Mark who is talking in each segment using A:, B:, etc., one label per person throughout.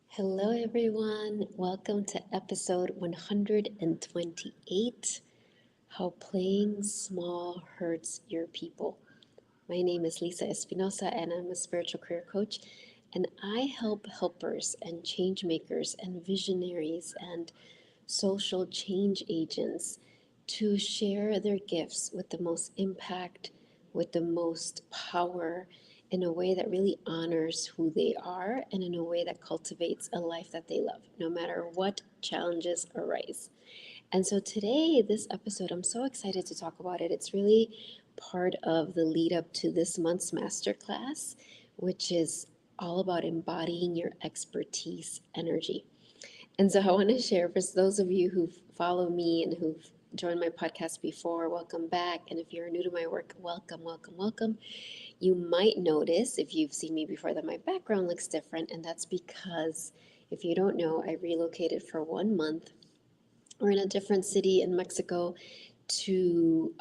A: Hello, everyone. Welcome to episode 128, How Playing Small Hurts Your People. My name is Lisa Espinosa, and I'm a spiritual career coach. And I help helpers and change makers and visionaries and social change agents to share their gifts with the most impact, with the most power, in a way that really honors who they are and in a way that cultivates a life that they love, no matter what challenges arise. And so today, this episode, I'm so excited to talk about it. It's really part of the lead up to this month's masterclass, which is all about embodying your expertise energy. And so I want to share for those of you who follow me and who've joined my podcast before, welcome back. And if you're new to my work, welcome, welcome, welcome. You might notice if you've seen me before that my background looks different. And that's because if you don't know, I relocated for 1 month. We're in a different city in Mexico to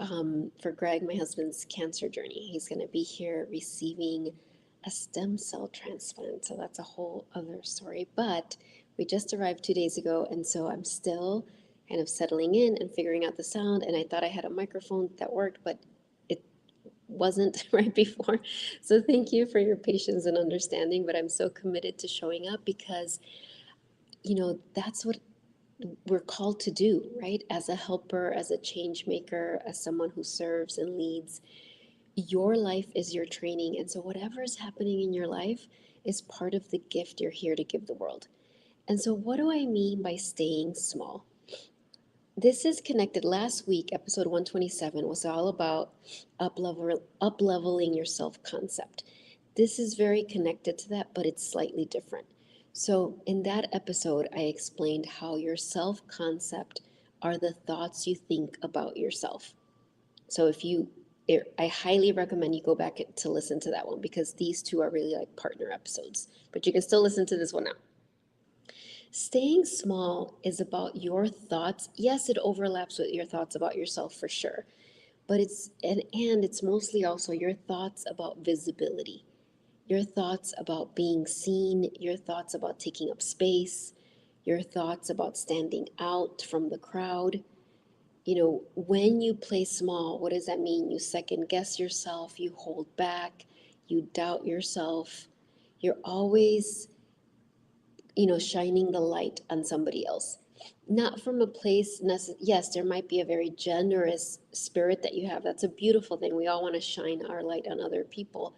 A: for Greg, my husband's cancer journey. He's going to be here receiving a stem cell transplant. So that's a whole other story. But we just arrived 2 days ago, and so I'm still kind of settling in and figuring out the sound. And I thought I had a microphone that worked, but it wasn't right before. So thank you for your patience and understanding. But I'm so committed to showing up because, that's what we're called to do, right? As a helper, as a change maker, as someone who serves and leads, your life is your training. And so, whatever is happening in your life is part of the gift you're here to give the world. And so, what do I mean by staying small? This is connected. Last week, episode 127 was all about up leveling your self concept. This is very connected to that, but it's slightly different. So, in that episode, I explained how your self concept are the thoughts you think about yourself. So, I highly recommend you go back to listen to that one because these two are really like partner episodes. But you can still listen to this one now. Staying small is about your thoughts. Yes, it overlaps with your thoughts about yourself for sure, but and it's mostly also your thoughts about visibility, your thoughts about being seen, your thoughts about taking up space, your thoughts about standing out from the crowd. When you play small, what does that mean? You second guess yourself, you hold back, you doubt yourself. You're always shining the light on somebody else. Not from a place, yes, there might be a very generous spirit that you have. That's a beautiful thing. We all want to shine our light on other people.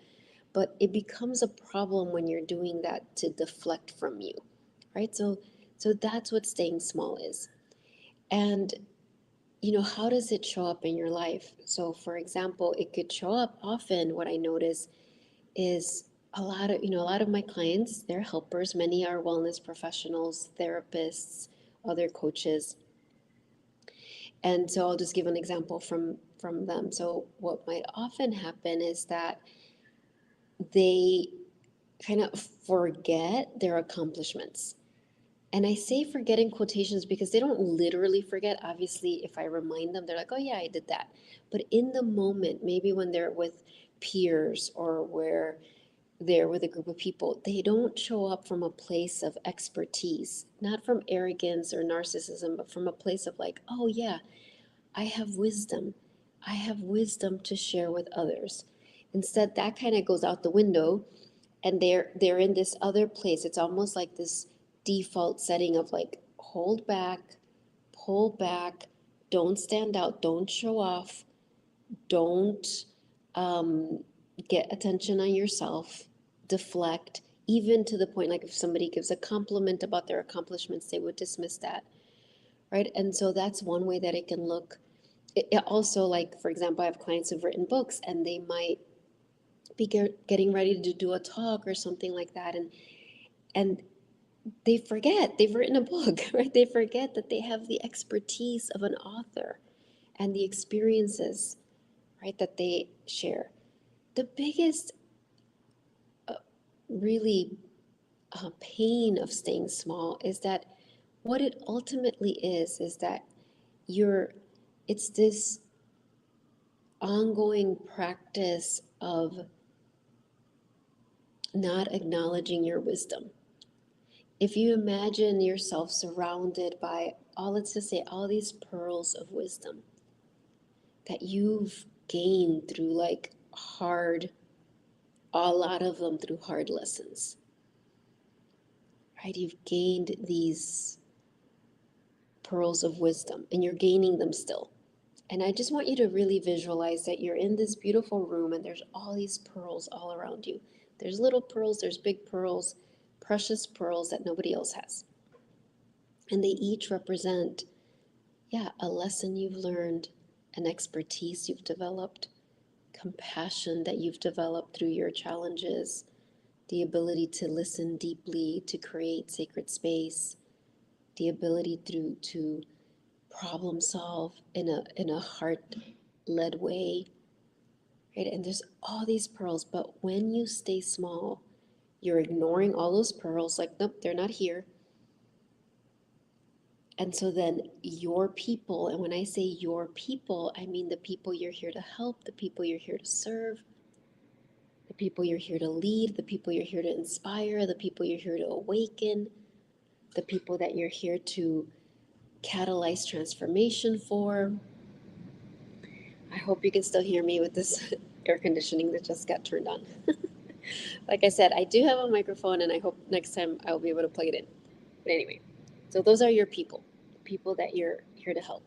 A: But it becomes a problem when you're doing that to deflect from you, right? So that's what staying small is. And, how does it show up in your life? So, for example, it could show up often. What I notice is a lot of my clients, they're helpers. Many are wellness professionals, therapists, other coaches. And so I'll just give an example from them. So what might often happen is that they kind of forget their accomplishments. And I say forget in quotations because they don't literally forget. Obviously, if I remind them, they're like, oh, yeah, I did that. But in the moment, maybe when they're with peers or where they're with a group of people, they don't show up from a place of expertise, not from arrogance or narcissism, but from a place of like, oh, yeah, I have wisdom. I have wisdom to share with others. Instead, that kind of goes out the window and they're in this other place. It's almost like this default setting of like hold back, pull back, don't stand out, don't show off, don't um, get attention on yourself, deflect, even to the point like if somebody gives a compliment about their accomplishments, they would dismiss that, right? And so that's one way that it can look. It also, like, for example, I have clients who've written books and they might be getting ready to do a talk or something like that. And they forget they've written a book, right? They forget that they have the expertise of an author and the experiences, right, that they share. The biggest really pain of staying small is that what it ultimately is that you're it's this ongoing practice of not acknowledging your wisdom. If you imagine yourself surrounded by all, let's just say, all these pearls of wisdom that you've gained through like hard, a lot of them through hard lessons, right? You've gained these pearls of wisdom and you're gaining them still. And I just want you to really visualize that you're in this beautiful room and there's all these pearls all around you. There's little pearls, there's big pearls, precious pearls that nobody else has. And they each represent, yeah, a lesson you've learned, an expertise you've developed, compassion that you've developed through your challenges, the ability to listen deeply, to create sacred space, the ability to problem solve in a heart led way, right? And there's all these pearls, but when you stay small, you're ignoring all those pearls, like, nope, they're not here. And so then your people, and when I say your people, I mean the people you're here to help, the people you're here to serve, the people you're here to lead, the people you're here to inspire, the people you're here to awaken, the people that you're here to catalyze transformation for. I hope you can still hear me with this air conditioning that just got turned on. Like I said, I do have a microphone and I hope next time I'll be able to plug it in. But anyway, so those are your people, people that you're here to help.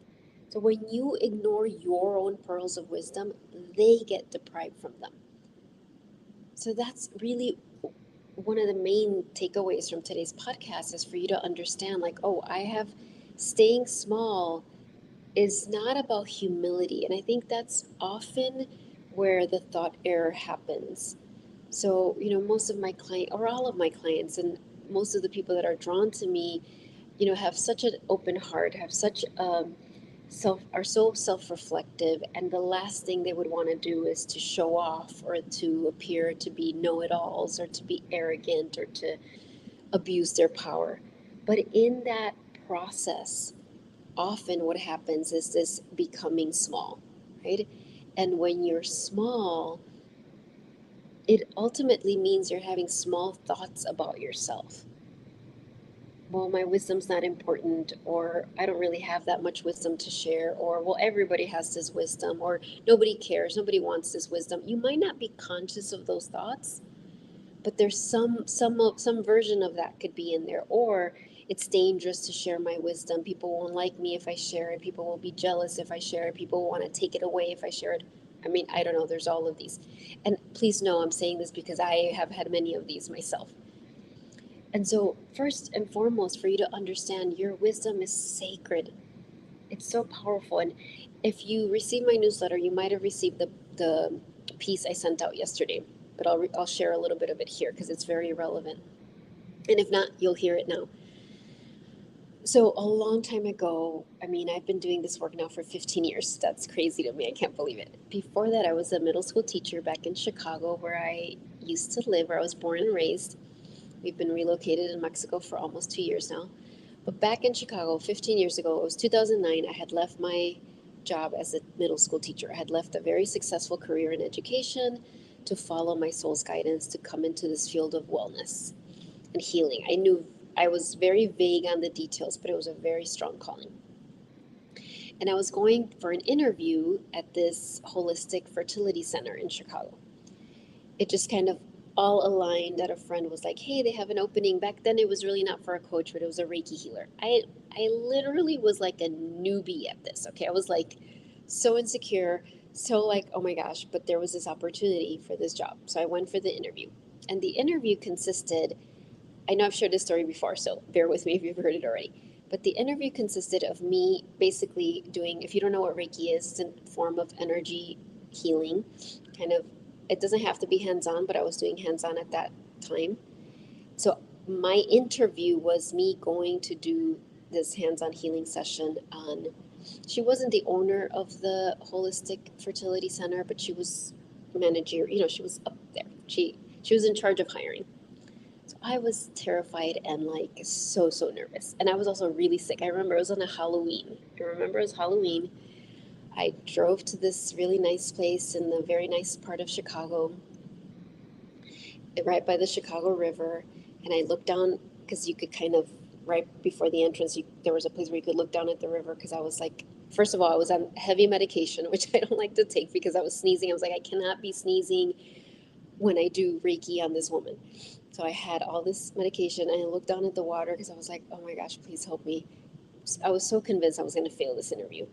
A: So when you ignore your own pearls of wisdom, they get deprived from them. So that's really one of the main takeaways from today's podcast is for you to understand like, oh, I have staying small is not about humility. And I think that's often where the thought error happens. So, most of my client or all of my clients and most of the people that are drawn to me, have such an open heart, have such are so self-reflective, and the last thing they would want to do is to show off or to appear to be know-it-alls or to be arrogant or to abuse their power. But in that process, often what happens is this becoming small, right? And when you're small, it ultimately means you're having small thoughts about yourself. Well, my wisdom's not important, or I don't really have that much wisdom to share, or well, everybody has this wisdom, or nobody cares, nobody wants this wisdom. You might not be conscious of those thoughts, but there's some version of that could be in there. Or it's dangerous to share my wisdom. People won't like me if I share it. People will be jealous if I share it. People want to take it away if I share it. I mean, I don't know. There's all of these. And please know I'm saying this because I have had many of these myself. And so, first and foremost, for you to understand your wisdom is sacred. It's so powerful. And if you receive my newsletter, you might have received the piece I sent out yesterday. But I'll share a little bit of it here because it's very relevant. And if not, you'll hear it now. So, a long time ago, I mean, I've been doing this work now for 15 years. That's crazy to me. I can't believe it. Before that, I was a middle school teacher back in Chicago, where I used to live, where I was born and raised. We've been relocated in Mexico for almost 2 years now. But back in Chicago, 15 years ago, it was 2009, I had left my job as a middle school teacher. I had left a very successful career in education to follow my soul's guidance to come into this field of wellness and healing. I knew I was very vague on the details, but it was a very strong calling. And I was going for an interview at this holistic fertility center in Chicago. It just kind of all aligned that a friend was like, hey, they have an opening. Back then it was really not for a coach, but it was a Reiki healer. I literally was like a newbie at this. Okay. I was like so insecure, so like, oh my gosh, but there was this opportunity for this job. So I went for the interview. And the interview consisted, I know I've shared this story before, so bear with me if you've heard it already. But the interview consisted of me basically doing, if you don't know what Reiki is, it's a form of energy healing, kind of. It doesn't have to be hands on, but I was doing hands on at that time. So my interview was me going to do this hands on healing session on. She wasn't the owner of the holistic fertility center, but she was manager. She was up there. She was in charge of hiring. So I was terrified and like so nervous. And I was also really sick. I remember it was on a Halloween. I remember it was Halloween. I drove to this really nice place in the very nice part of Chicago. right by the Chicago River, and I looked down because you could kind of right before the entrance, there was a place where you could look down at the river because I was like, first of all, I was on heavy medication, which I don't like to take because I was sneezing. I was like, I cannot be sneezing when I do Reiki on this woman. So I had all this medication and I looked down at the water because I was like, oh my gosh, please help me. I was so convinced I was going to fail this interview.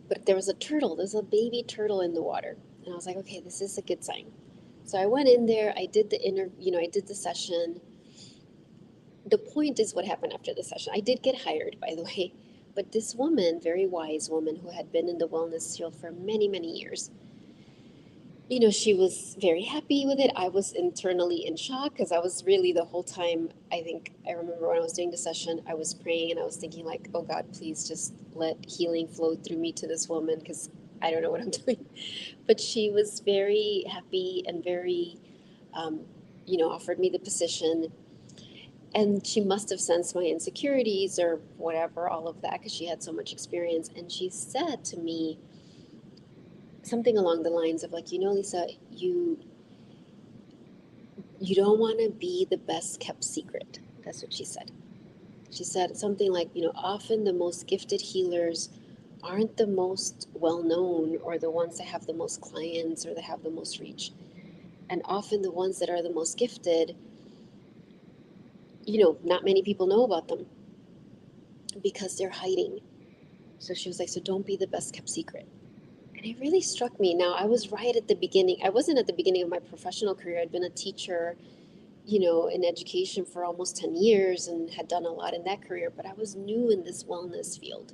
A: But there was a turtle, there's a baby turtle in the water. And I was like, okay, this is a good sign. So I went in there, I did the I did the session. The point is what happened after the session. I did get hired, by the way. But this woman, very wise woman who had been in the wellness field for many, many years, she was very happy with it. I was internally in shock because I was really the whole time. I remember when I was doing the session, I was praying and I was thinking, like, oh God, please just let healing flow through me to this woman because I don't know what I'm doing. But she was very happy and very, um, offered me the position. And she must have sensed my insecurities or whatever, all of that, because she had so much experience. And she said to me something along the lines of, like, Lisa, you don't want to be the best kept secret. That's what she said. She said something like, often the most gifted healers aren't the most well known or the ones that have the most clients or that have the most reach. And often the ones that are the most gifted, not many people know about them because they're hiding. So she was like, so don't be the best kept secret. And it really struck me. Now, I was right at the beginning. I wasn't at the beginning of my professional career. I'd been a teacher in education for almost 10 years and had done a lot in that career, but I was new in this wellness field.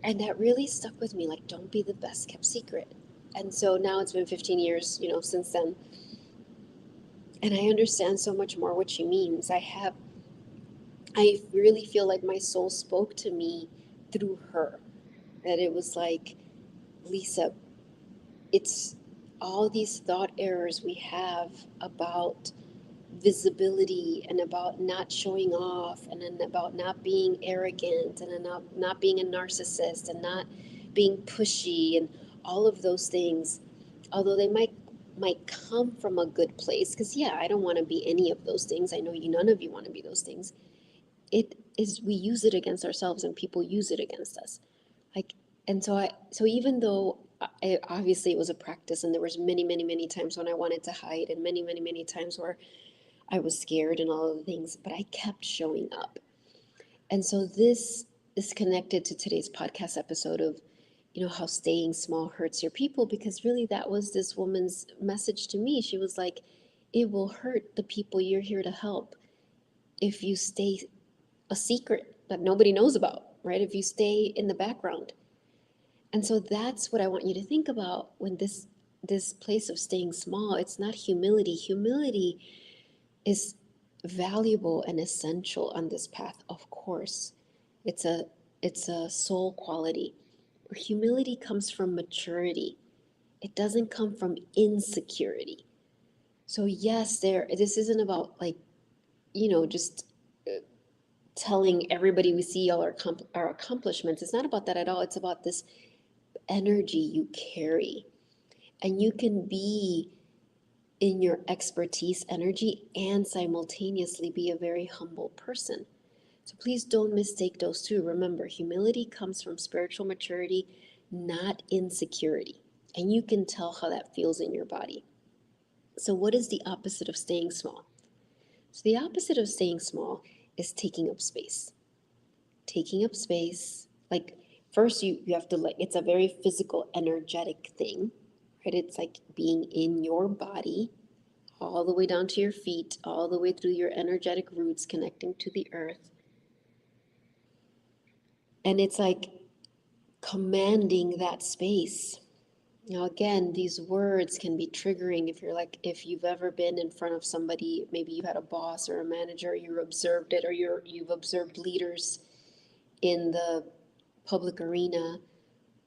A: And that really stuck with me, like, don't be the best kept secret. And so now it's been 15 years, since then. And I understand so much more what she means. I really feel like my soul spoke to me through her. That it was like, Lisa, it's all these thought errors we have about visibility and about not showing off and then about not being arrogant and then not being a narcissist and not being pushy and all of those things, although they might come from a good place, because yeah, I don't want to be any of those things. I know none of you want to be those things. It is, we use it against ourselves and people use it against us, like. And so even though obviously it was a practice and there was many, many, many times when I wanted to hide and many, many, many times where I was scared and all of the things, but I kept showing up. And so this is connected to today's podcast episode of, how staying small hurts your people, because really that was this woman's message to me. She was like, it will hurt the people you're here to help if you stay a secret that nobody knows about, right? If you stay in the background. And so that's what I want you to think about when this place of staying small, it's not humility. Humility is valuable and essential on this path, of course. It's a it's a soul quality. Humility comes from maturity. It doesn't come from insecurity. So yes, this isn't about, like, just telling everybody we see all our accomplishments. It's not about that at all. It's about this energy you carry. And you can be in your expertise energy and simultaneously be a very humble person. So please don't mistake those two. Remember, humility comes from spiritual maturity, not insecurity. And you can tell how that feels in your body. So, what is the opposite of staying small? So, the opposite of staying small is taking up space. Taking up space, like, first you have to, like, it's a very physical, energetic thing, right? It's like being in your body all the way down to your feet, all the way through your energetic roots connecting to the earth. And it's like commanding that space. Now, again, these words can be triggering if you've ever been in front of somebody, maybe you had a boss or a manager, you observed it, or you've observed leaders in the public arena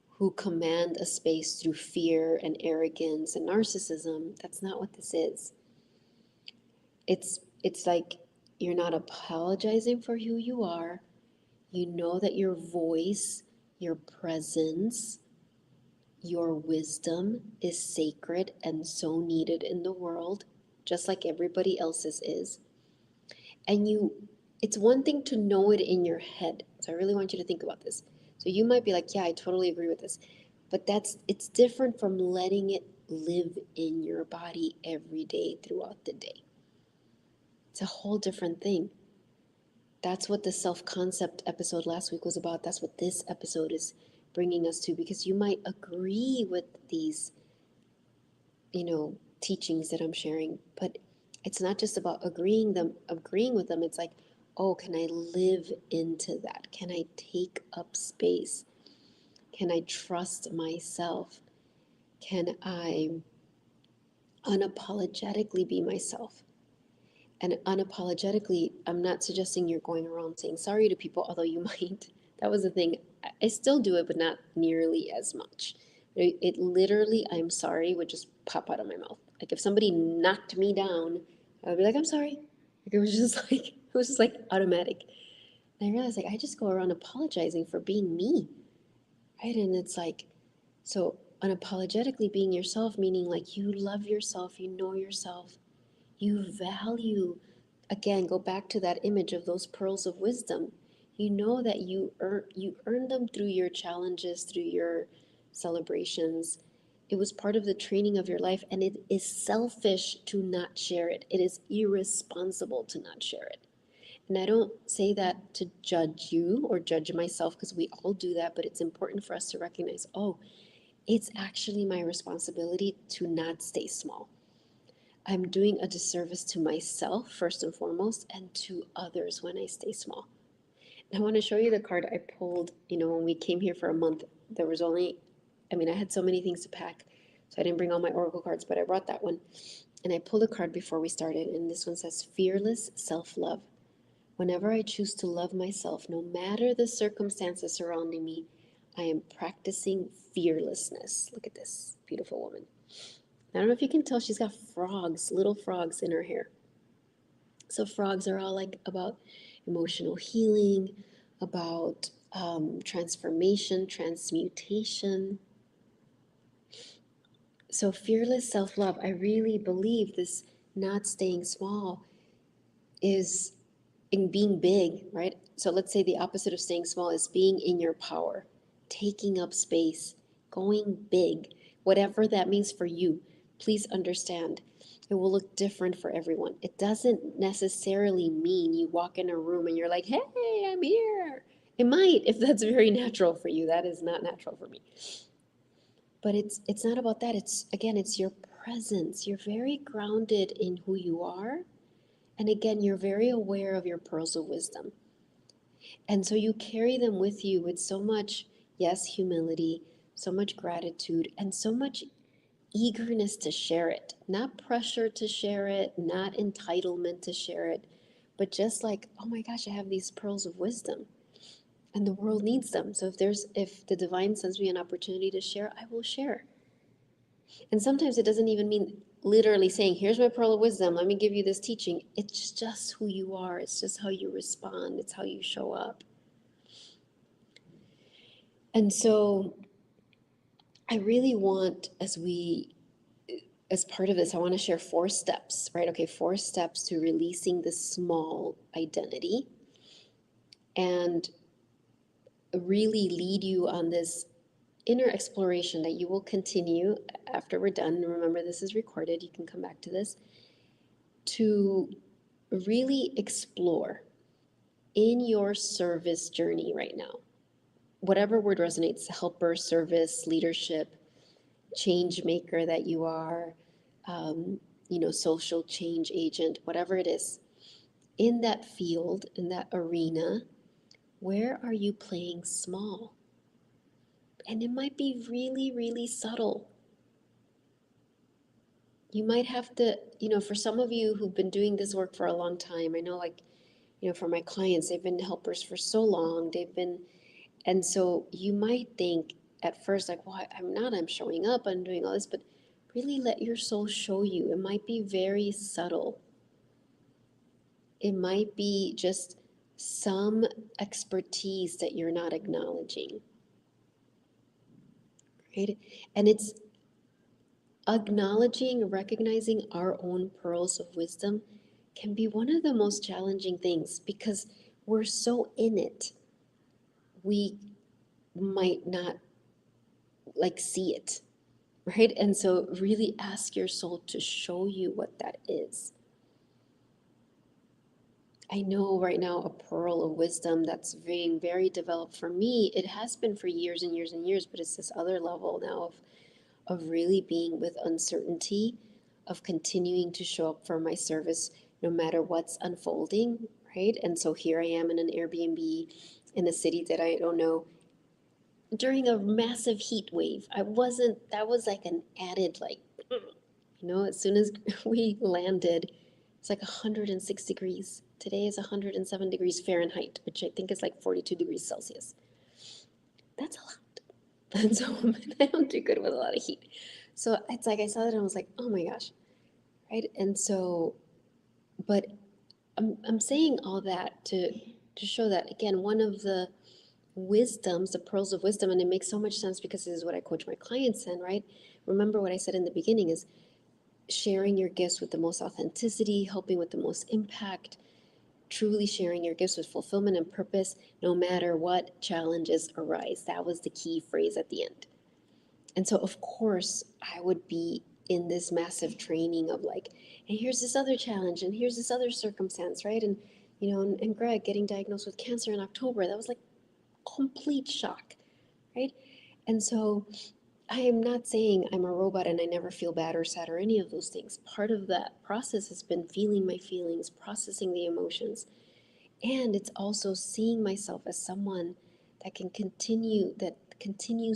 A: who command a space through fear and arrogance and narcissism. That's not what this is. It's like you're not apologizing for who you are. You know that your voice, your presence, your wisdom is sacred and so needed in the world. just like everybody else's is. And it's one thing to know it in your head. So I really want you to think about this. So you might be like, yeah, I totally agree with this. But it's different from letting it live in your body every day throughout the day. It's a whole different thing. That's what the self-concept episode last week was about. That's what this episode is bringing us to, because you might agree with these, teachings that I'm sharing, but it's not just about agreeing with them. It's like, oh, can I live into that? Can I take up space? Can I trust myself? Can I unapologetically be myself? And unapologetically, I'm not suggesting you're going around saying sorry to people, although you might. That was the thing. I still do it, but not nearly as much. It literally, I'm sorry, would just pop out of my mouth. Like if somebody knocked me down, I would be like, I'm sorry. Like it was just like automatic. And I realized like I just go around apologizing for being me, right? And it's like, so unapologetically being yourself, meaning like you love yourself, you know yourself, you value, again, go back to that image of those pearls of wisdom. You know that you earn them through your challenges, through your celebrations. It was part of the training of your life, and it is selfish to not share it. It is irresponsible to not share it. And I don't say that to judge you or judge myself, because we all do that, but it's important for us to recognize, oh, it's actually my responsibility to not stay small. I'm doing a disservice to myself, first and foremost, and to others when I stay small. And I want to show you the card I pulled. When we came here for a month, there was only, I had so many things to pack, so I didn't bring all my oracle cards, but I brought that one. And I pulled a card before we started, and this one says, Fearless Self-Love. Whenever I choose to love myself, no matter the circumstances surrounding me, I am practicing fearlessness. Look at this beautiful woman. I don't know if you can tell, she's got frogs, little frogs in her hair. So frogs are all like about emotional healing, about transformation, transmutation. So fearless self-love, I really believe this not staying small is in being big, right? So let's say the opposite of staying small is being in your power, taking up space, going big, whatever that means for you. Please understand, it will look different for everyone. It doesn't necessarily mean you walk in a room and you're like, hey, I'm here. It might, if that's very natural for you. That is not natural for me. But it's not about that. It's your presence. You're very grounded in who you are. And again, you're very aware of your pearls of wisdom. And so you carry them with you with so much, yes, humility, so much gratitude, and so much eagerness to share it. Not pressure to share it, not entitlement to share it, but just like, oh my gosh, I have these pearls of wisdom and the world needs them. So if the divine sends me an opportunity to share, I will share. And sometimes it doesn't even mean literally saying, here's my pearl of wisdom, let me give you this teaching. It's just who you are. It's just how you respond. It's how you show up. And so I really want, as part of this, I want to share 4 steps, right? Okay, 4 steps to releasing the small identity and really lead you on this inner exploration that you will continue after we're done. Remember, this is recorded. You can come back to this to really explore in your service journey right now. Whatever word resonates, helper, service, leadership, change maker that you are, social change agent, whatever it is, in that field, in that arena, where are you playing small? And it might be really, really subtle. You might have to, for some of you who've been doing this work for a long time, I know for my clients, they've been helpers for so long, and so you might think at first, like, well, I'm showing up, I'm doing all this, but really let your soul show you. It might be very subtle. It might be just some expertise that you're not acknowledging, right? And it's acknowledging, recognizing our own pearls of wisdom can be one of the most challenging things because we're so in it, we might not like see it, right? And so really ask your soul to show you what that is. I know right now a pearl of wisdom that's being very developed for me. It has been for years and years and years, but it's this other level now of really being with uncertainty, of continuing to show up for my service no matter what's unfolding, right? And so here I am in an Airbnb in a city that I don't know during a massive heat wave. I wasn't, that was like an added, like, as soon as we landed, it's like 106 degrees. Today is 107 degrees Fahrenheit, which I think is like 42 degrees Celsius. That's a lot. And so I don't do good with a lot of heat. So it's like I saw that and I was like, oh my gosh, right? And so, but I'm saying all that to show that, again, one of the wisdoms, the pearls of wisdom, and it makes so much sense because this is what I coach my clients in, right? Remember what I said in the beginning is sharing your gifts with the most authenticity, helping with the most impact, truly sharing your gifts with fulfillment and purpose, no matter what challenges arise. That was the key phrase at the end. And so, of course, I would be in this massive training of like, and here's this other challenge, and here's this other circumstance, right? And Greg getting diagnosed with cancer in October, that was like complete shock, right? And so, I am not saying I'm a robot and I never feel bad or sad or any of those things. Part of that process has been feeling my feelings, processing the emotions, and it's also seeing myself as someone that continues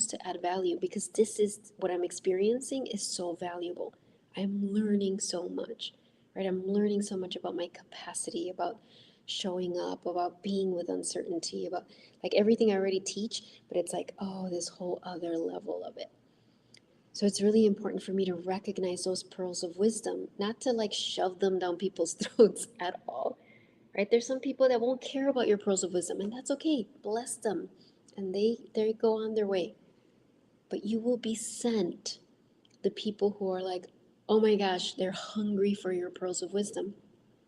A: to add value because this is what I'm experiencing is so valuable. I'm learning so much, right? I'm learning so much about my capacity, about showing up, about being with uncertainty, about like everything I already teach, but it's like, oh, this whole other level of it. So it's really important for me to recognize those pearls of wisdom, not to like shove them down people's throats at all, right? There's some people that won't care about your pearls of wisdom, and that's okay. Bless them, and they go on their way. But you will be sent the people who are like, oh my gosh, they're hungry for your pearls of wisdom.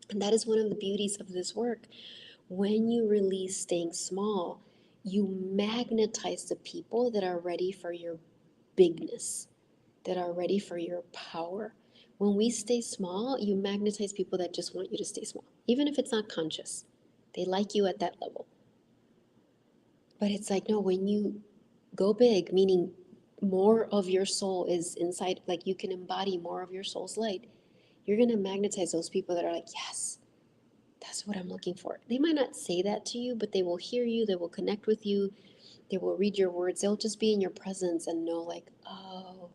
A: And that is one of the beauties of this work. When you release staying small, you magnetize the people that are ready for your bigness, that are ready for your power. When we stay small, you magnetize people that just want you to stay small, even if it's not conscious. They like you at that level. But it's like, no, when you go big, meaning more of your soul is inside, like you can embody more of your soul's light, you're going to magnetize those people that are like, yes, that's what I'm looking for. They might not say that to you, but they will hear you, they will connect with you, they will read your words, they'll just be in your presence and know, like, oh,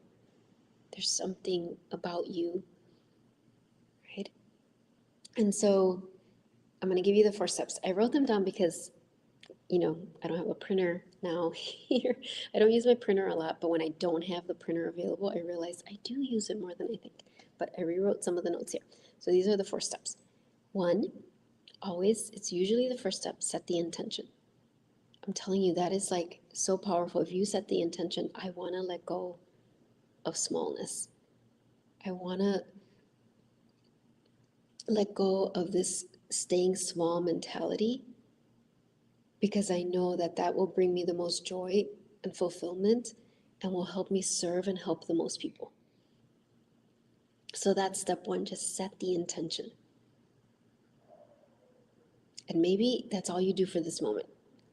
A: there's something about you, right? And so I'm going to give you the 4 steps. I wrote them down because, I don't have a printer now here. I don't use my printer a lot, but when I don't have the printer available, I realize I do use it more than I think. But I rewrote some of the notes here. So these are the 4 steps. One, always, it's usually the first step, set the intention. I'm telling you, that is like so powerful. If you set the intention, I want to let go of smallness. I want to let go of this staying small mentality because I know that that will bring me the most joy and fulfillment and will help me serve and help the most people. So that's step one, just set the intention. And maybe that's all you do for this moment.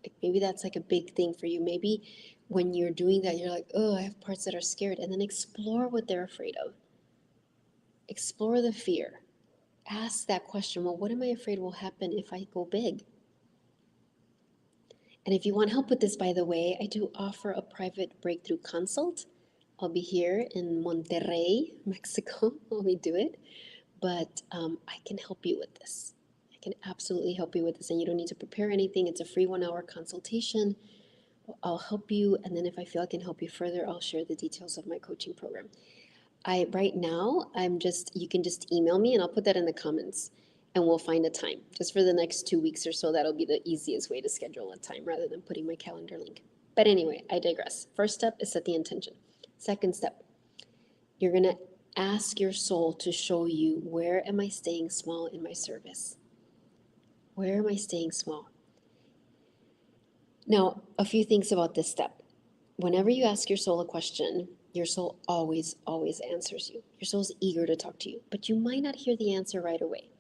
A: Like maybe that's like a big thing for you. Maybe when you're doing that, you're like, oh, I have parts that are scared. And then explore what they're afraid of. Explore the fear. Ask that question, well, what am I afraid will happen if I go big? And if you want help with this, by the way, I do offer a private breakthrough consult. I'll be here in Monterrey, Mexico, when we do it. But I can help you with this. I can absolutely help you with this. And you don't need to prepare anything. It's a free 1 hour consultation. I'll help you. And then if I feel I can help you further, I'll share the details of my coaching program. Right now, you can just email me and I'll put that in the comments and we'll find a time. Just for the next 2 weeks or so, that'll be the easiest way to schedule a time rather than putting my calendar link. But anyway, I digress. First step is set the intention. Second step, you're going to Ask your soul to show you, where am I staying small in my service? Where am I staying small? Now, a few things about this step. Whenever you ask your soul a question, your soul always, always answers you. Your soul's eager to talk to you, but you might not hear the answer right away,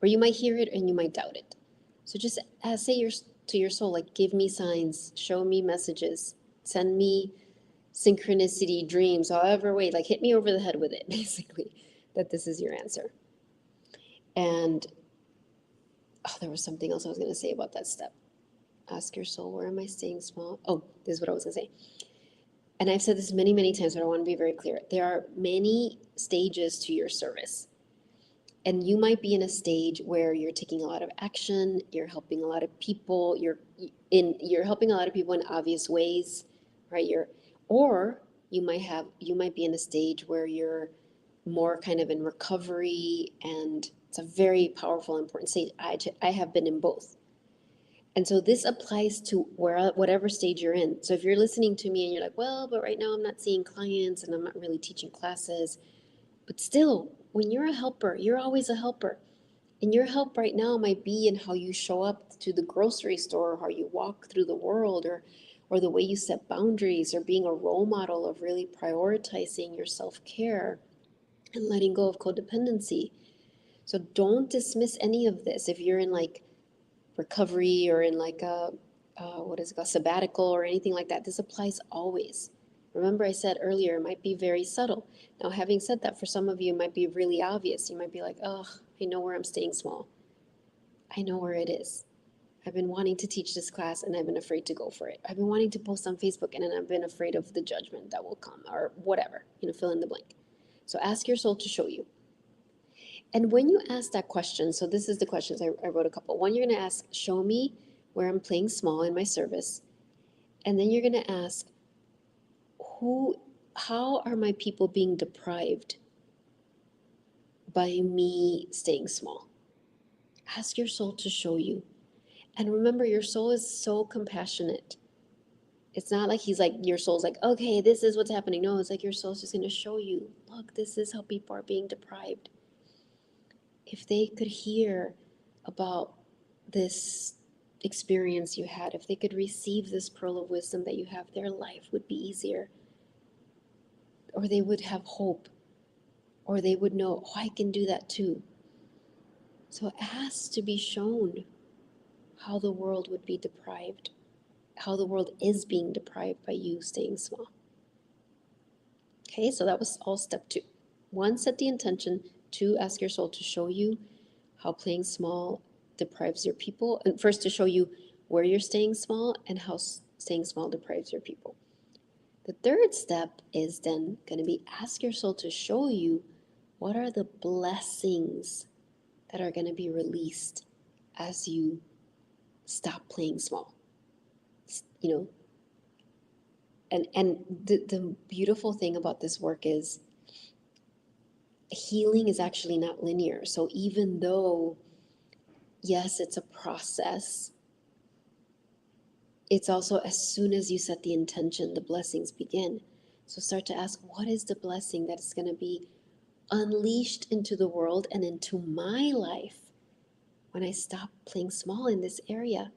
A: or you might hear it and you might doubt it. So just say to your soul, like, give me signs, show me messages, send me synchronicity, dreams, however way, like hit me over the head with it, basically, that this is your answer. And there was something else I was going to say about that step. Ask your soul, where am I staying small? Oh, this is what I was going to say. And I've said this many, many times, but I want to be very clear. There are many stages to your service. And you might be in a stage where you're taking a lot of action, you're helping a lot of people, you're helping a lot of people in obvious ways, right? Or you might be in a stage where you're more kind of in recovery, and it's a very powerful, important stage. I have been in both. And so this applies to whatever stage you're in. So if you're listening to me and you're like, well, but right now I'm not seeing clients and I'm not really teaching classes, but still, when you're a helper, you're always a helper. And your help right now might be in how you show up to the grocery store, or how you walk through the world, or the way you set boundaries, or being a role model of really prioritizing your self-care and letting go of codependency. So don't dismiss any of this. If you're in like recovery, or in like a what is it called, sabbatical, or anything like that, this applies always. Remember, I said earlier, it might be very subtle. Now, having said that, for some of you, it might be really obvious. You might be like, oh, I know where I'm staying small. I know where it is. I've been wanting to teach this class and I've been afraid to go for it. I've been wanting to post on Facebook and then I've been afraid of the judgment that will come, or whatever, fill in the blank. So ask your soul to show you. And when you ask that question, so this is the questions, I wrote a couple. One, you're going to ask, show me where I'm playing small in my service. And then you're going to ask, how are my people being deprived by me staying small? Ask your soul to show you. And remember, your soul is so compassionate. It's not like your soul's like, okay, this is what's happening. No, it's like your soul's just going to show you, look, this is how people are being deprived. If they could hear about this experience you had, if they could receive this pearl of wisdom that you have, their life would be easier. Or they would have hope. Or they would know, oh, I can do that too. So ask to be shown how the world would be deprived, how the world is being deprived by you staying small. Okay, so that was all step 2. 1, set the intention. 2, ask your soul to show you how playing small deprives your people. And first, to show you where you're staying small and how staying small deprives your people. The third step is then going to be, ask your soul to show you what are the blessings that are going to be released as you stop playing small. You know, and the beautiful thing about this work is healing is actually not linear. So even though, yes, it's a process, it's also, as soon as you set the intention, the blessings begin. So start to ask, what is the blessing that's going to be unleashed into the world and into my life when I stop playing small in this area?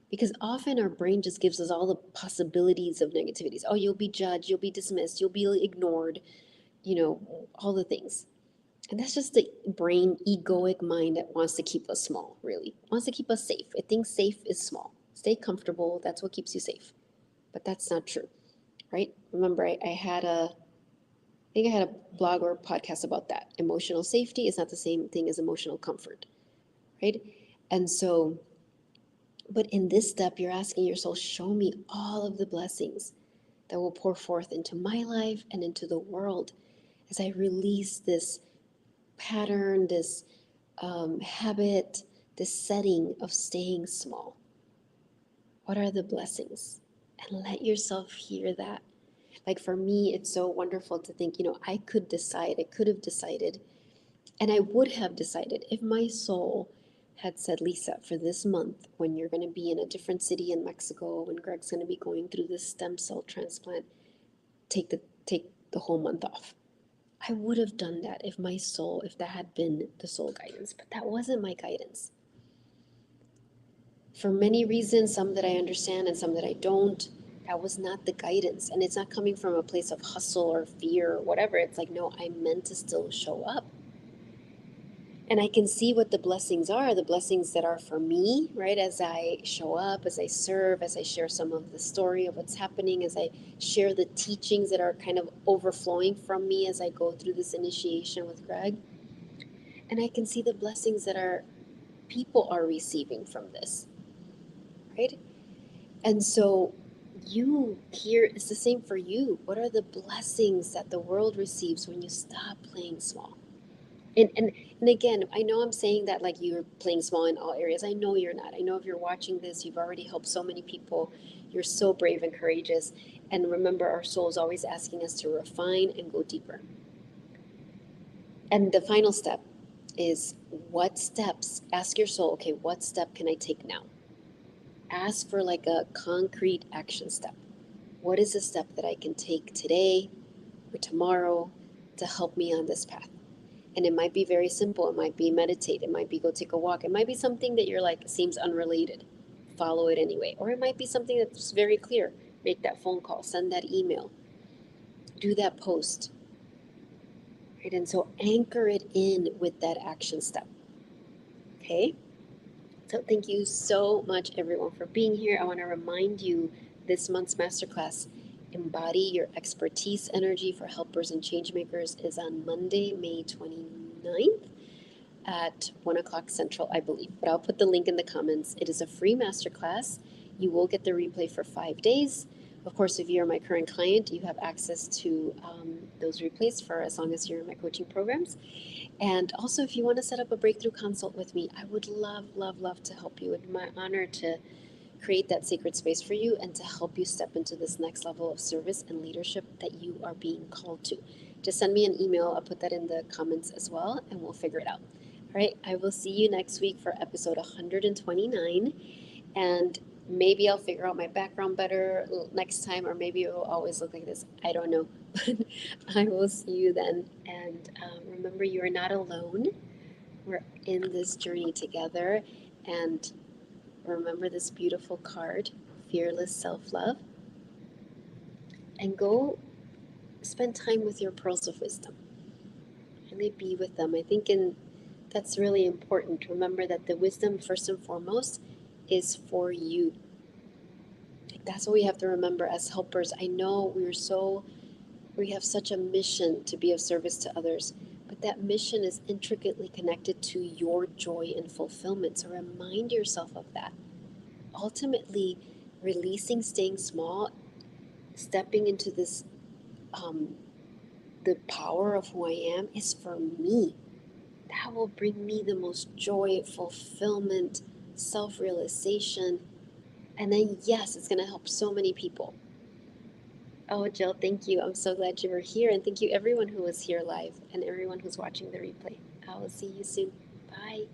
A: Because often our brain just gives us all the possibilities of negativities. Oh, you'll be judged, you'll be dismissed, you'll be ignored, all the things. And that's just the brain, egoic mind that wants to keep us small, really. Wants to keep us safe. It thinks safe is small. Stay comfortable, that's what keeps you safe. But that's not true, right? Remember, I think I had a blog or a podcast about that. Emotional safety is not the same thing as emotional comfort, right? And so, but in this step, you're asking your soul, show me all of the blessings that will pour forth into my life and into the world as I release this pattern, this habit, this setting of staying small. What are the blessings? And let yourself hear that. Like for me, it's so wonderful to think, I could have decided, and I would have decided if my soul had said, Lisa, for this month, when you're going to be in a different city in Mexico, when Greg's going to be going through this stem cell transplant, take the whole month off. I would have done that if my soul, if that had been the soul guidance, but that wasn't my guidance. For many reasons, some that I understand and some that I don't, that was not the guidance. And it's not coming from a place of hustle or fear or whatever. It's like, no, I'm meant to still show up. And I can see what the blessings are, the blessings that are for me, right? As I show up, as I serve, as I share some of the story of what's happening, as I share the teachings that are kind of overflowing from me as I go through this initiation with Greg. And I can see the blessings that our people are receiving from this, right? And so you here, it's the same for you. What are the blessings that the world receives when you stop playing small? And again, I know I'm saying that like you're playing small in all areas. I know you're not. I know if you're watching this, you've already helped so many people. You're so brave and courageous. And remember, our soul is always asking us to refine and go deeper. And the final step is what steps, ask your soul, okay, what step can I take now? Ask for like a concrete action step. What is a step that I can take today or tomorrow to help me on this path? And it might be very simple. It might be meditate. It might be go take a walk. It might be something that you're like, seems unrelated. Follow it anyway. Or it might be something that's very clear. Make that phone call, send that email, do that post. Right? And so anchor it in with that action step. Okay? So thank you so much, everyone, for being here. I want to remind you this month's masterclass, Embody Your Expertise Energy for Helpers and Changemakers, is on Monday, May 29th at 1 o'clock Central, I believe. But I'll put the link in the comments. It is a free masterclass. You will get the replay for 5 days. Of course, if you're my current client, you have access to those replays for as long as you're in my coaching programs. And also, if you want to set up a breakthrough consult with me, I would love, love, love to help you. It's my honor to create that sacred space for you and to help you step into this next level of service and leadership that you are being called to. Just send me an email. I'll put that in the comments as well, and we'll figure it out. All right, I will see you next week for episode 129. And maybe I'll figure out my background better next time, or maybe it will always look like this. I don't know. But I will see you then. And remember, you are not alone. We're in this journey together. And remember this beautiful card, Fearless Self Love. And go spend time with your pearls of wisdom. Really be with them. I think that's really important. Remember that the wisdom, first and foremost, is for you. That's what we have to remember as helpers. I know we have such a mission to be of service to others, but that mission is intricately connected to your joy and fulfillment. So remind yourself of that. Ultimately, releasing staying small, stepping into this, the power of who I am is for me. That will bring me the most joy, fulfillment, self realization. And then, yes, it's going to help so many people. Oh, Jill, thank you. I'm so glad you were here. And thank you, everyone who was here live and everyone who's watching the replay. I will see you soon. Bye.